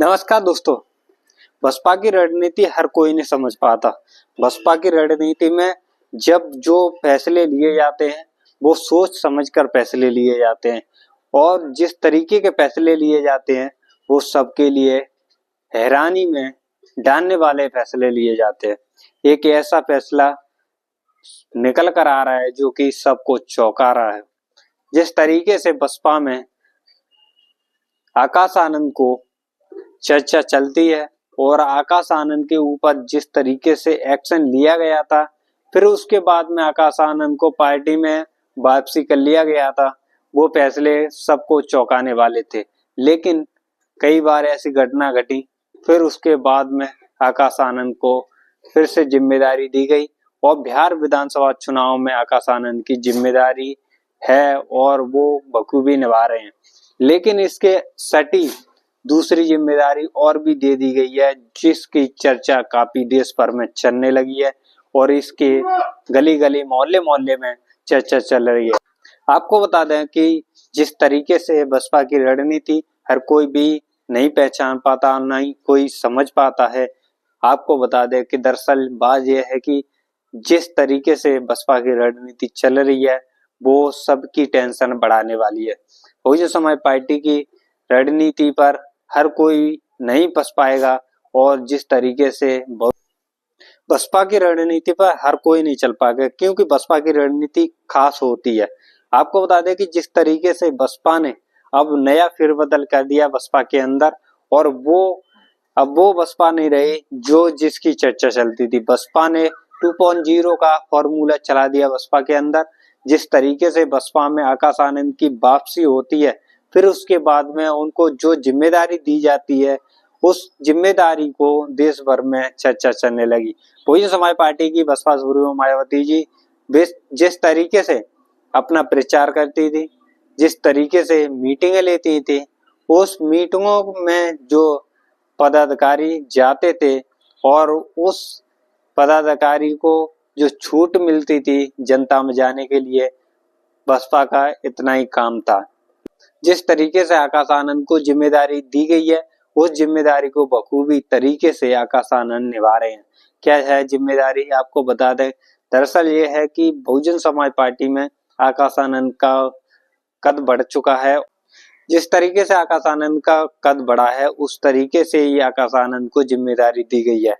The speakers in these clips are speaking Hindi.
नमस्कार दोस्तों। बसपा की रणनीति हर कोई नहीं समझ पाता। बसपा की रणनीति में जब जो फैसले लिए जाते हैं वो सोच समझकर फैसले लिए जाते हैं और जिस तरीके के फैसले लिए जाते हैं वो सबके लिए हैरानी में डालने वाले फैसले लिए जाते हैं। एक ऐसा फैसला निकल कर आ रहा है जो कि सबको चौंका रहा है। जिस तरीके से बसपा में आकाश आनंद को चर्चा चलती है और आकाश आनंद के ऊपर जिस तरीके से एक्शन लिया गया था, फिर उसके बाद में आकाश आनंद को पार्टी में वापसी कर लिया गया था, वो फैसले सबको चौंकाने वाले थे। लेकिन कई बार ऐसी घटना घटी, फिर उसके बाद में आकाश आनंद को फिर से जिम्मेदारी दी गई और बिहार विधानसभा चुनाव में आकाश आनंद की जिम्मेदारी है और वो बखूबी निभा रहे हैं। लेकिन इसके सटी दूसरी जिम्मेदारी और भी दे दी गई है जिसकी चर्चा काफी देश भर में चलने लगी है और इसके गली गली मोहल्ले मोहल्ले में चर्चा चल रही है। आपको बता दें कि जिस तरीके से बसपा की रणनीति हर कोई भी नहीं पहचान पाता, नहीं कोई समझ पाता है। आपको बता दें कि दरअसल बात यह है कि जिस तरीके से बसपा की रणनीति चल रही है वो सबकी टेंशन बढ़ाने वाली है। बहुजन समाज पार्टी की रणनीति पर हर कोई नहीं फंस पाएगा और जिस तरीके से बसपा की रणनीति पर हर कोई नहीं चल पाएगा, क्योंकि बसपा की रणनीति खास होती है। आपको बता दें कि जिस तरीके से बसपा ने अब नया फेरबदल कर दिया बसपा के अंदर, और अब वो बसपा नहीं रही जो जिसकी चर्चा चलती थी। बसपा ने 2.0 का फॉर्मूला चला दिया बसपा के अंदर। जिस तरीके से बसपा में आकाश आनंद की वापसी होती है, फिर उसके बाद में उनको जो जिम्मेदारी दी जाती है उस जिम्मेदारी को देश भर में चर्चा चलने लगी। बहुजन समाज पार्टी की बसपा सुप्रीमो मायावती जी जिस तरीके से अपना प्रचार करती थी, जिस तरीके से मीटिंगें लेती थी, उस मीटिंगों में जो पदाधिकारी जाते थे और उस पदाधिकारी को जो छूट मिलती थी जनता में जाने के लिए, बसपा का इतना ही काम था। जिस तरीके से आकाश आनंद को जिम्मेदारी दी गई है उस जिम्मेदारी को बखूबी तरीके से आकाश आनंद निभा रहे हैं। क्या है जिम्मेदारी, आपको बता दें। दरअसल ये है कि बहुजन समाज पार्टी में आकाश आनंद का कद बढ़ चुका है। जिस तरीके से आकाश आनंद का कद बढ़ा है उस तरीके से ही आकाश आनंद को जिम्मेदारी दी गई है।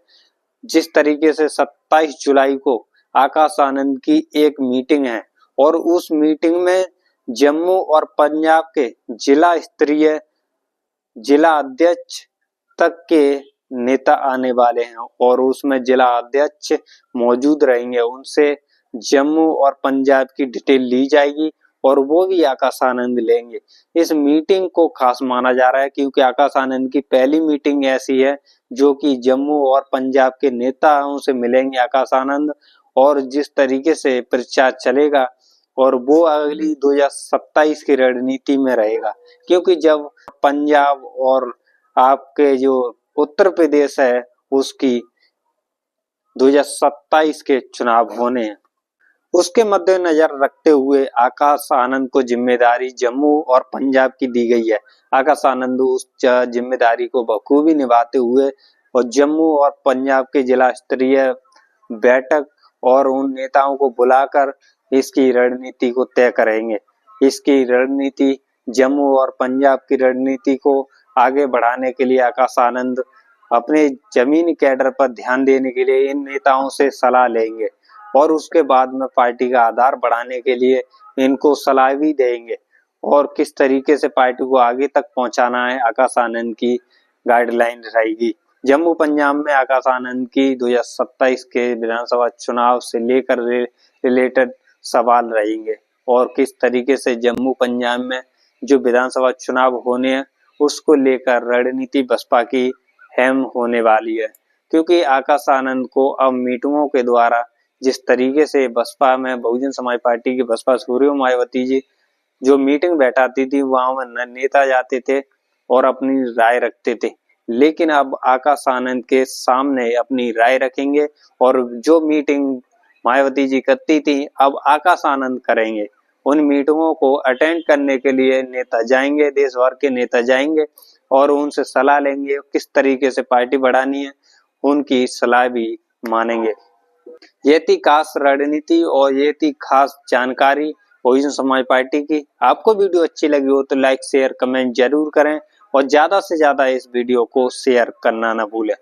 जिस तरीके से 27 जुलाई को आकाश आनंद की एक मीटिंग है और उस मीटिंग में जम्मू और पंजाब के जिला स्तरीय जिला अध्यक्ष तक के नेता आने वाले हैं और उसमें जिला अध्यक्ष मौजूद रहेंगे। उनसे जम्मू और पंजाब की डिटेल ली जाएगी और वो भी आकाश आनंद लेंगे। इस मीटिंग को खास माना जा रहा है क्योंकि आकाश आनंद की पहली मीटिंग ऐसी है जो कि जम्मू और पंजाब के नेताओं से मिलेंगे आकाश आनंद, और जिस तरीके से प्रचार चलेगा और वो अगली 2027 की रणनीति में रहेगा। क्योंकि जब पंजाब और आपके जो उत्तर प्रदेश है उसकी 2027 के चुनाव होने हैं, उसके मद्देनजर रखते हुए आकाश आनंद को जिम्मेदारी जम्मू और पंजाब की दी गई है। आकाश आनंद उस जिम्मेदारी को बखूबी निभाते हुए और जम्मू और पंजाब के जिला स्तरीय बैठक और उन नेताओं को बुलाकर इसकी रणनीति को तय करेंगे। इसकी रणनीति जम्मू और पंजाब की रणनीति को आगे बढ़ाने के लिए आकाश आनंद अपने जमीनी कैडर पर ध्यान देने के लिए इन नेताओं से सलाह लेंगे और उसके बाद में पार्टी का आधार बढ़ाने के लिए इनको सलाह भी देंगे और किस तरीके से पार्टी को आगे तक पहुंचाना है आकाश आनंद की गाइडलाइन रहेगी। जम्मू पंजाब में आकाश आनंद की 2027 के विधानसभा चुनाव से लेकर रिलेटेड सवाल रहेंगे और किस तरीके से जम्मू पंजाब में जो विधानसभा चुनाव होने हैं उसको लेकर रणनीति बसपा की अहम होने वाली है। क्योंकि आकाश आनंद को अब मीटिंगों के द्वारा जिस तरीके से बसपा में बहुजन समाज पार्टी की बसपा सुप्रीमो मायावती जी जो मीटिंग बैठाती थी वहां नेता जाते थे और अपनी राय रखते थे, लेकिन अब आकाश आनंद के सामने अपनी राय रखेंगे और जो मीटिंग मायावती जी करती थी अब आकाश आनंद करेंगे। उन मीटिंगों को अटेंड करने के लिए नेता जाएंगे, देश भर के नेता जाएंगे और उनसे सलाह लेंगे किस तरीके से पार्टी बढ़ानी है, उनकी सलाह भी मानेंगे। ये थी खास रणनीति और ये थी खास जानकारी बहुजन समाज पार्टी की। आपको वीडियो अच्छी लगी हो तो लाइक शेयर कमेंट जरूर करें और ज्यादा से ज्यादा इस वीडियो को शेयर करना ना भूलें।